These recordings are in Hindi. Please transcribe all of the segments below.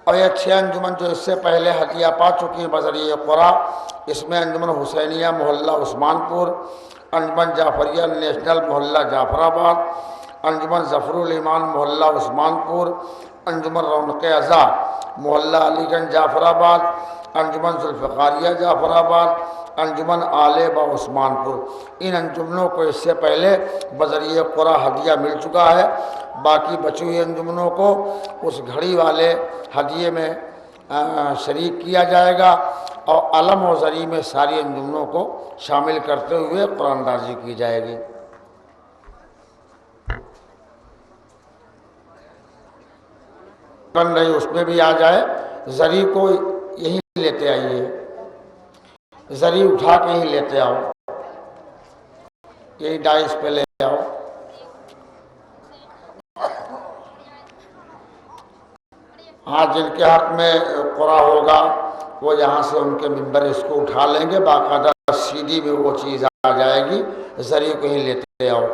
और ये 6 अंजुमन जो इससे पहले हदिया पा चुकी है बजरिए क़ुरा, इसमें अंजुमन हुसैनिया मोहल्ला उस्मानपुर, अंजुमन जाफरिया नेशनल मोहल्ला जाफराबाद, अंजुमन ज़फ़रुल ईमान मोहल्ला उस्मानपुर, अंजुमन रौनक़-ए-अज़ा मोहल्ला अलीगंज जाफराबाद, अंजुमन ज़ुल्फ़िकारिया जाफराबाद, अंजुमन आले बा उस्मानपुर, इन अंजुमनों को इससे पहले बजरिए क़ुरा हदिया मिल चुका है। बाकी बची हुई अंजुमनों को उस घड़ी वाले हदिये में शरीक किया जाएगा और अलम और ज़री में सारी अंजुमनों को शामिल करते हुए कुरानदाजी की जाएगी। बन रही उसमें भी आ जाए, ज़री को यहीं लेते आइए, ज़री उठा के ही लेते आओ, यही डाइस पे ले आओ। हाँ, जिनके हाथ में क़ुरा होगा वो यहाँ से उनके मिंबर इसको उठा लेंगे, बाकायदा सीडी में वो चीज़ आ जाएगी, ज़री को ही लेते आओ।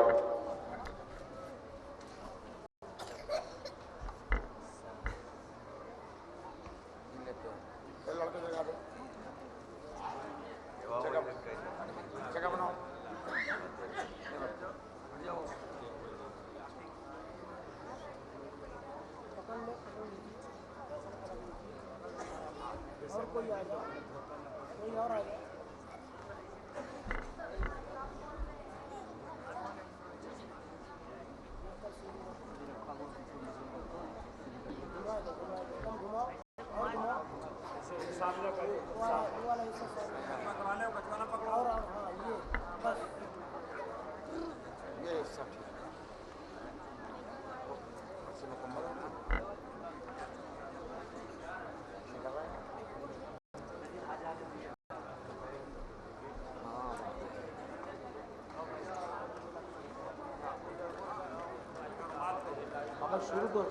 शुरू करो,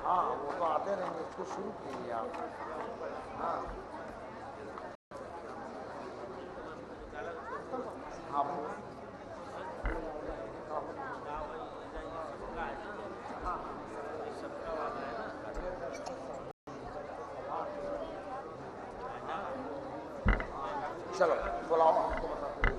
हाँ वो तो आते रहेंगे, इसको शुरू कीजिए आप। हाँ चलो बुलाओ, आपको बताते हैं।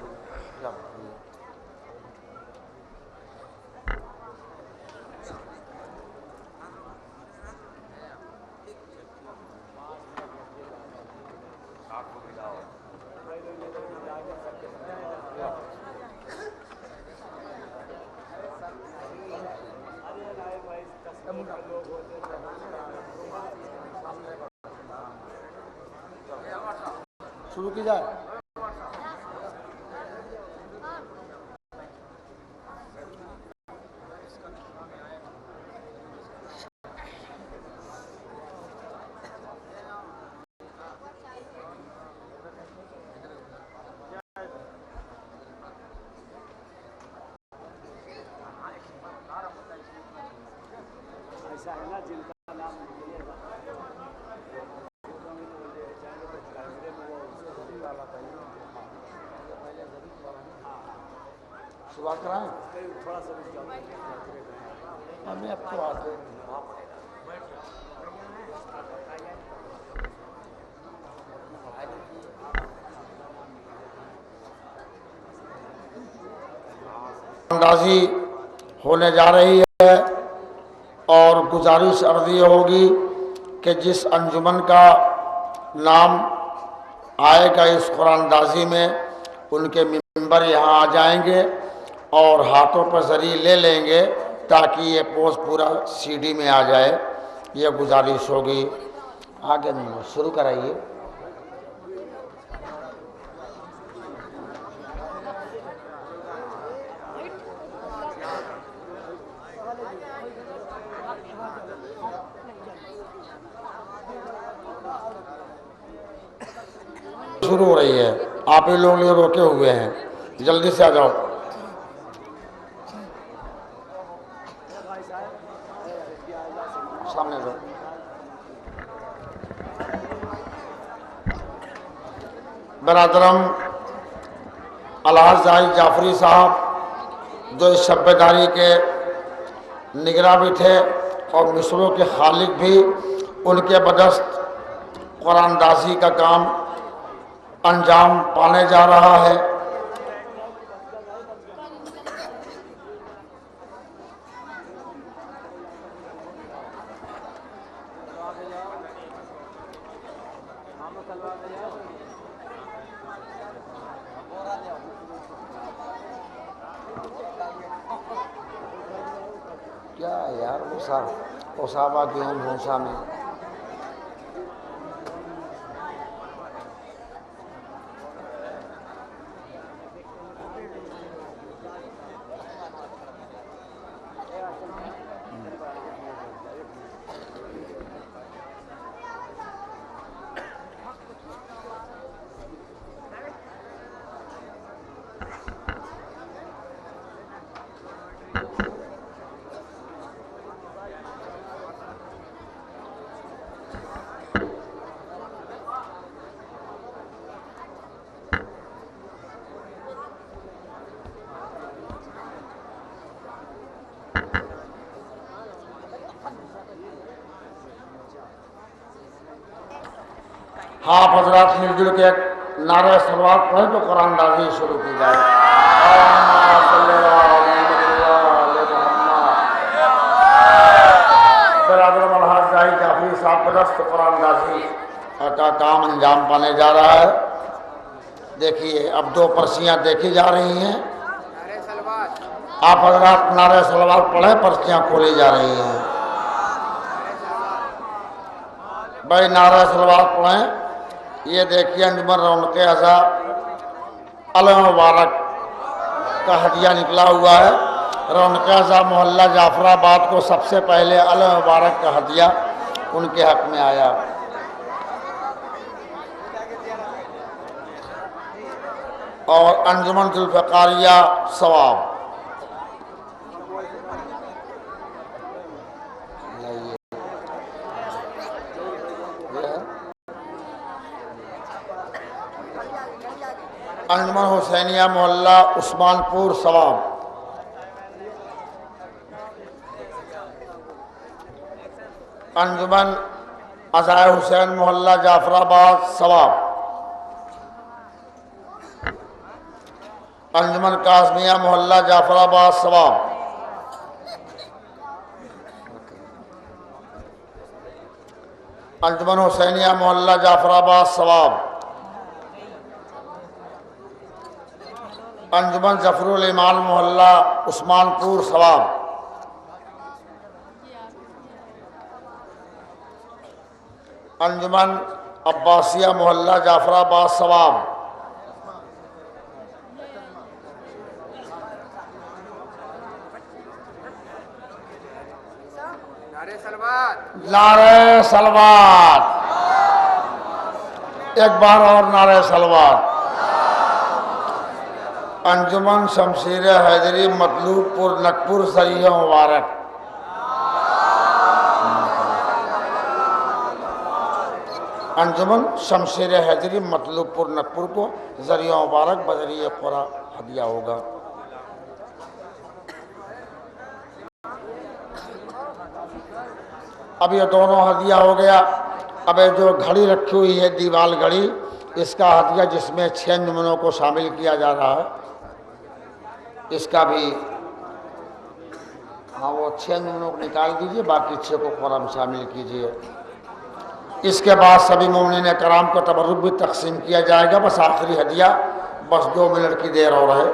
शुरू की जाए। ऐसा है ना जिनका नाम शुरुआत कराएं, थोड़ा सा हमें अब तो आते अंदाजी होने जा रही है और गुजारिश अर्जी होगी कि जिस अंजुमन का नाम आएगा इस कुरानदाजी में, उनके मिंबर यहाँ आ जाएंगे और हाथों पर ज़री ले लेंगे ताकि ये पोस्ट पूरा सीडी में आ जाए। ये गुजारिश होगी। आगे नहीं, शुरू कराइए। शुरू हो रही है, आप ही लोग लिए रोके हुए हैं, जल्दी से आ जाओ। सामने जाओ। बरादरम अलहाज जाहिद जाफरी साहब जो इस शब्बेदारी के निगरां भी थे, और मिसरों के खालिक भी उनके बदस्त कुरानदाजी का काम अंजाम पाने जा रहा है। क्या यार ओसावा गेहूँ भूसा में आप हजरात मिलजुल के नारे सलवात पढ़े तो कुरानदाजी शुरू की जाए। जाफरी साहब बदस्त कुरानदाजी का काम अंजाम पाने जा रहा है। देखिए अब दो पर्चियाँ देखी जा रही हैं। आप हजरात नारे सलवात पढ़े, पर्चियाँ खोली जा रही हैं। भाई नारा सलवात पढ़ें। ये देखिए अंजुमन रौनक अज़ा अल मुबारक का हदिया निकला हुआ है। रौनक अज़ा मोहल्ला जाफराबाद को सबसे पहले अल मुबारक का हदिया उनके हक में आया। और अंजुमन जुल्फ़िकारिया सवाब अंजुमन हुसैनिया मोहल्ला उस्मानपुर सवाब, अंजुमन अज़ाए हुसैन मोहल्ला जाफराबाद सवाब, अंजुमन काज़मिया मोहल्ला जाफराबाद सवाब, अंजुमन हुसैनिया मोहल्ला जाफराबाद सवाब, अंजुमन जफरुल ईमान मोहल्ला उस्मानपुर सवाब, अंजुमन अब्बासिया मोहल्ला जाफराबाद सवाब, नारे सलवात। एक बार और नारे सलवात। अंजुमन शमशीर हैदरी मतलूबपुर नकपुर सरिया मुबारक, अंजुमन शमशीर हैदरी मतलूबपुर नकपुर को जरिया मुबारक बजरिया खुरा हदिया होगा। अब ये दोनों हदिया हो गया। अब ये जो घड़ी रखी हुई है दीवाल घड़ी, इसका हदिया जिसमें 6 अंजुमनों को शामिल किया जा रहा है, इसका भी हाँ वो 6 अंजुमनों को निकाल दीजिए, बाकी 6 को खुरा में शामिल कीजिए। इसके बाद सभी मोमिनीन कराम को तबर्रुक भी तकसीम किया जाएगा। बस आखिरी हदिया, बस 2 मिनट की देर और है।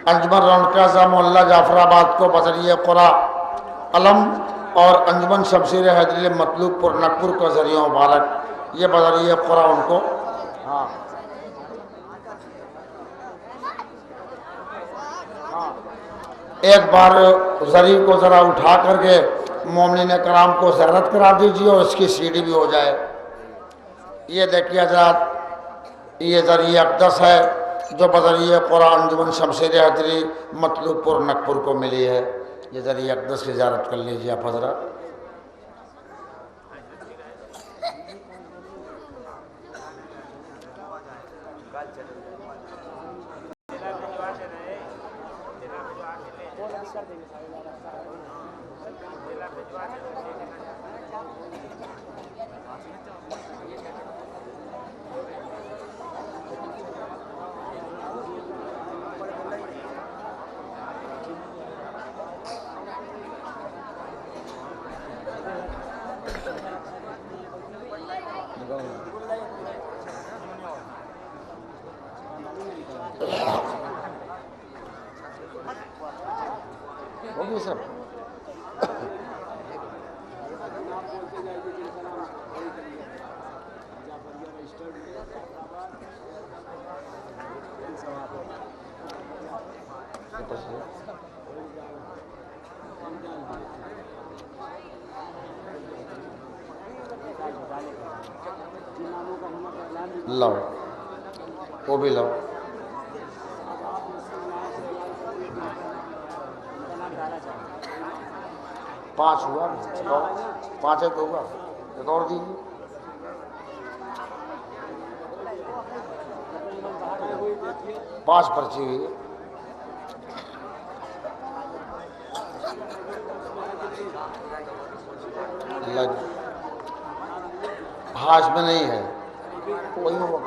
अंजुमन रौनक अज़ा मोहल्ला जाफराबाद को बजरिया खुरा अलम और अंजुमन शमशीर हैदरी मतलूबपुर नकपुर का जरिया मुबारक, ये बजरिया खुरा उनको हाँ एक बार जरी को ज़रा उठा करके मोमिनीन कराम को ज़ियारत करा दीजिए और इसकी सीढ़ी भी हो जाए। ये देखिए हज़रात, ये ज़रिया अक़दस है जो बज़रिया कुरान अंजुमन शमशीर हैदरी मतलूबपुर नकपुर को मिली है। ये ज़रिया अक़दस की ज़ियारत कर लीजिए आप हज़रात। कर देंगे। होगी सब। लाओ, वो भी लाओ। पाँच हुआ, पाँच एक होगा, एक और दीजिए। पाँच पर्ची हुई है। हाँ, इसमें नहीं है। वही होगा,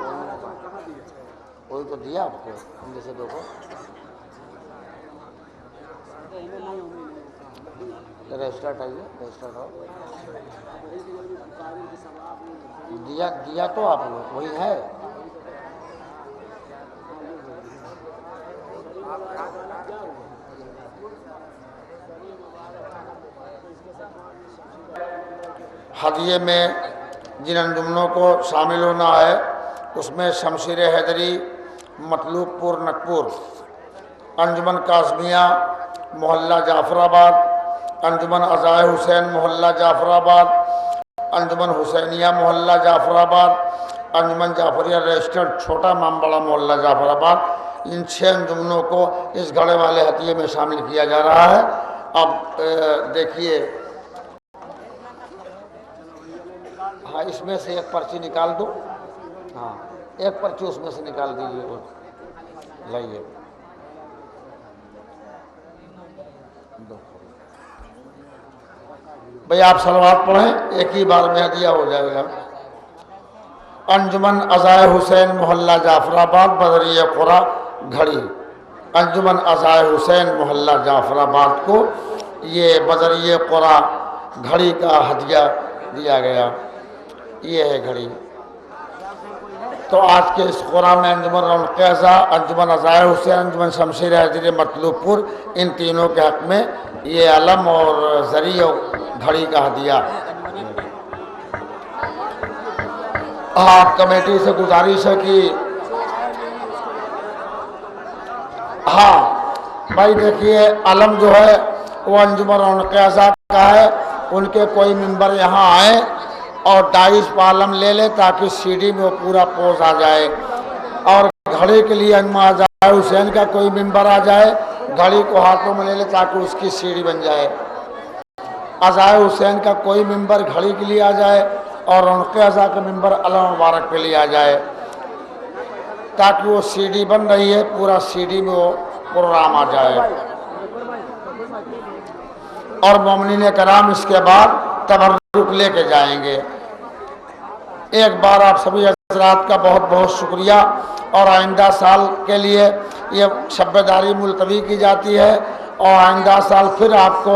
वही तो दिया आपको, हम जैसे देखो रजिस्टर्ड आइए, रजिस्टर्ड हो दिया तो आप लोग वही है। हदिये में जिन अंजुमनों को शामिल होना है उसमें शमशीर हैदरी मतलूबपुर नकपुर, अंजुमन कासमिया मोहल्ला जाफराबाद, अंजुमन अज़ाए हुसैन मोहल्ला जाफराबाद, अंजुमन हुसैनिया मोहल्ला जाफराबाद, अंजुमन जाफरिया रजिस्टर्ड छोटा मामबड़ा मोहल्ला जाफराबाद, इन 6 अंजुमनों को इस घड़े वाले हदिये में शामिल किया जा रहा है। अब देखिए, हाँ, इसमें से एक पर्ची निकाल दो। हाँ, एक पर्ची उसमें से निकाल दीजिए, लाइए। भाई आप सलवात पढ़ें, एक ही बार में हदिया हो जाएगा। अंजुमन अज़ाए हुसैन मोहल्ला जाफराबाद बदरिया कुरा घड़ी, अंजुमन अज़ाए हुसैन मोहल्ला जाफराबाद को ये बदरिया कुरा घड़ी का हदिया दिया गया। ये है घड़ी। तो आज के इस कुरा में अंजुमन रौनक़-ए-ज़ा, अंजुमन अज़ाए हुसैन, अंजुमन शमशीर हैदरी मतलूबपुर, इन तीनों के हक़ में ये अलम और ज़री और घड़ी का हदिया। आप कमेटी से गुजारिश है कि हाँ भाई देखिए, अलम जो है वो अंजुमन रौनक़-ए-ज़ा का है, उनके कोई मेंबर यहाँ आए और डाइस पालम ले ले ताकि सीडी में वो पूरा पोज आ जाए। और घड़ी के लिए अंजुमन अज़ाए हुसैन का कोई मेंबर आ जाए, घड़ी को हाथों में ले ले ताकि उसकी सीडी बन जाए। अज़ाए हुसैन का कोई मेंबर घड़ी के लिए आ जाए और रौनक़-ए-ज़ा का मेंबर अलम मुबारक के लिए आ जाए ताकि वो सीडी बन रही है, पूरा सीडी में वो प्रोग्राम आ जाए। और मोमिनीन कराम इसके बाद तबर्रुक लेके जाएंगे। एक बार आप सभी हज़रात का बहुत बहुत शुक्रिया। और आइंदा साल के लिए ये शब्बेदारी मुलतवी की जाती है और आइंदा साल फिर आपको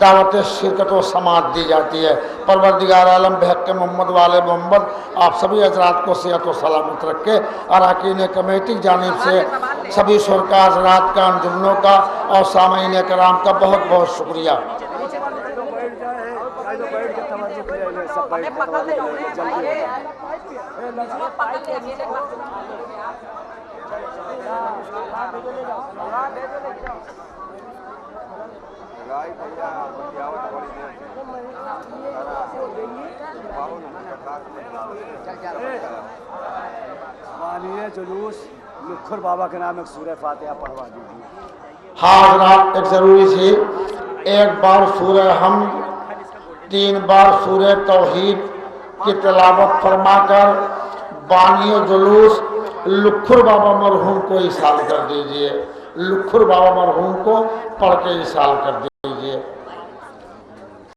दावत शिरकत व समात दी जाती है। परवरदिगार आलम बहक़ मोहम्मद वाले मोहम्मद आप सभी हज़रात को सेहत व सलामत रखे। अरकान कमेटी की जानिब से सभी शुरका हज़रात का, अंजुमनों का और सामईन कराम का बहुत बहुत शुक्रिया। जुलूस लुखर बाबा के नाम एक सूरह फातिहा पढ़वा दीजिए। हाँ जनाब, एक ज़रूरी सी, एक बार सूरह हम, 3 बार सूरह तौहीद की तिलावत फरमाकर बानी जुलूस लुखर बाबा मरहूम को इशाल कर दीजिए। लुखर बाबा मरहूम को पढ़ के इशाल कर दीजिए।